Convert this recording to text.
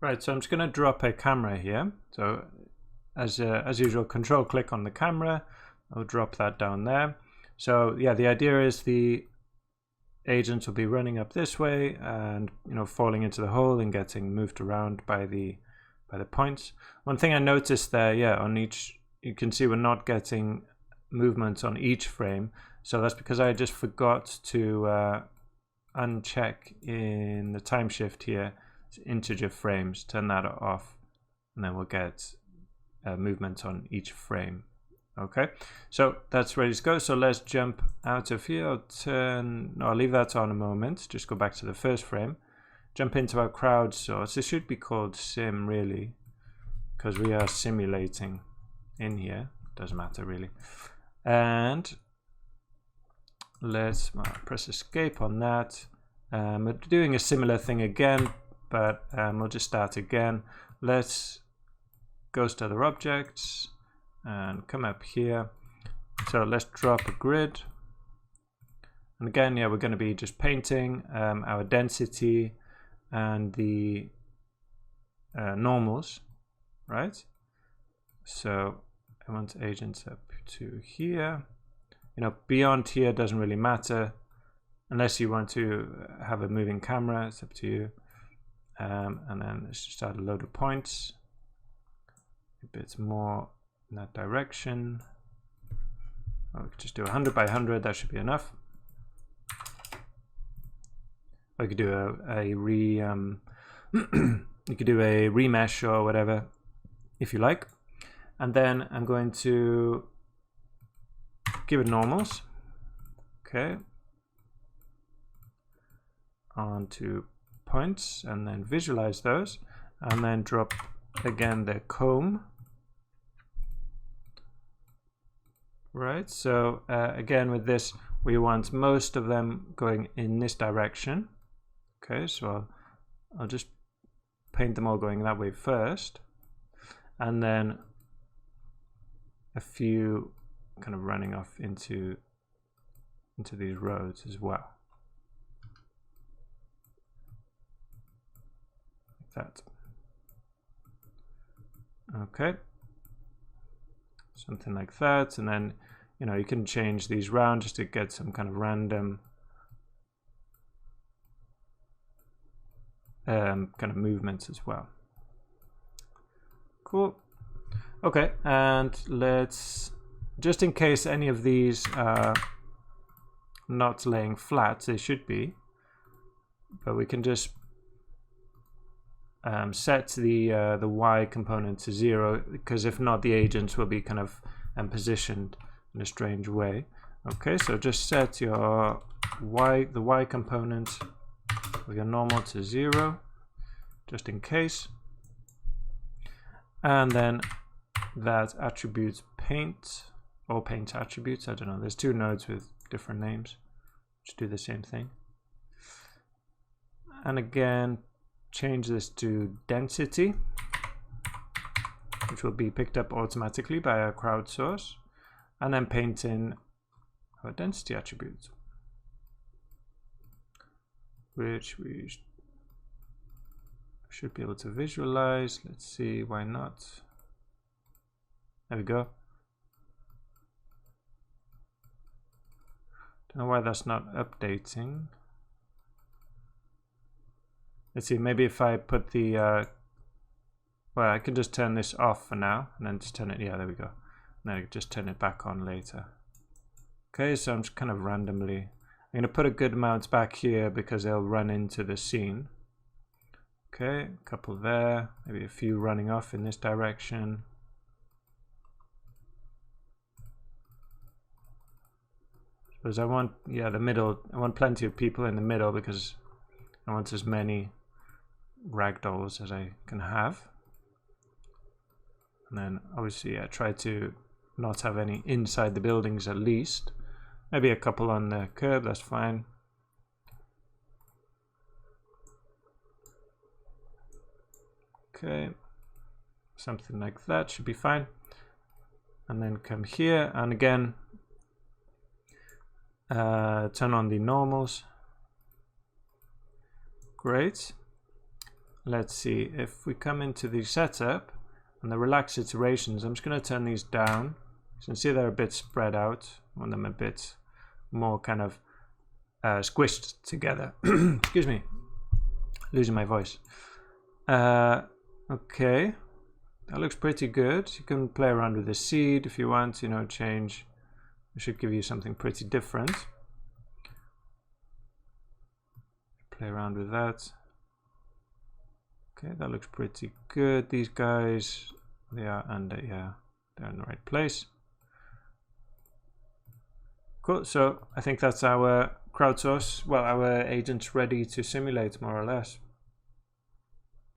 Right, so I'm just going to drop a camera here. So as usual, control click on the camera. I'll drop that down there. So yeah, the idea is the agents will be running up this way and falling into the hole and getting moved around by the points. One thing I noticed there, yeah, on each, you can see we're not getting movements on each frame. So that's because I just forgot to uncheck in the time shift here integer frames, turn that off, and then we'll get movement on each frame. Okay, so that's ready to go. So let's jump out of here. I'll leave that on a moment. Just go back to the first frame. Jump into our crowd source. This should be called sim really, because we are simulating in here. Doesn't matter really. And let's press escape on that. We're doing a similar thing again, but we'll just start again. Let's ghost other objects and come up here. So let's drop a grid. And again, yeah, we're going to be just painting our density and the normals, right? So I want agents up to here. Beyond here doesn't really matter unless you want to have a moving camera. It's up to you. And then let's just add a load of points, a bit more in that direction. We could just do 100 by 100. That should be enough. Or you could do you could do a remesh or whatever if you like. And then I'm going to give it normals. Okay. Onto points and then visualize those, and then drop again the comb. Right, so again with this we want most of them going in this direction. Okay, so I'll just paint them all going that way first, and then a few kind of running off into these roads as well. That. Okay, something like that, and then you can change these round just to get some kind of random kind of movements as well. Cool. Okay, and let's, just in case any of these are not laying flat, they should be, but we can just set the Y component to 0, because if not, the agents will be kind of positioned in a strange way. Okay, so just set your the Y component with your normal to 0, just in case. And then that attribute paint, or paint attributes, I don't know, there's two nodes with different names. Just do the same thing. And again, change this to density, which will be picked up automatically by our crowd source, and then paint in our density attribute, which we should be able to visualize. Let's see, why not? There we go. Don't know why that's not updating. Let's see, maybe if I put the, well, I can just turn this off for now, and then just turn it, yeah, there we go. And then I can just turn it back on later. Okay, so I'm just kind of randomly, I'm going to put a good amount back here because they'll run into the scene. Okay, a couple there, maybe a few running off in this direction. Because I want, yeah, the middle, I want plenty of people in the middle because I want as many ragdolls as I can have. And then obviously, yeah, try to not have any inside the buildings at least. Maybe a couple on the curb, that's fine. Okay, something like that should be fine. And then come here, and again, turn on the normals. Great. let's see, if we come into the setup and the relaxed iterations, I'm just going to turn these down. You can see they're a bit spread out. I want them a bit more kind of squished together. Excuse me, losing my voice. Okay, that looks pretty good. You can play around with the seed if you want, you know, change. It should give you something pretty different. Play around with that. Okay, that looks pretty good. These guys, they are under, yeah, they're in the right place. Cool, so I think that's our crowdsource, well, our agents ready to simulate more or less.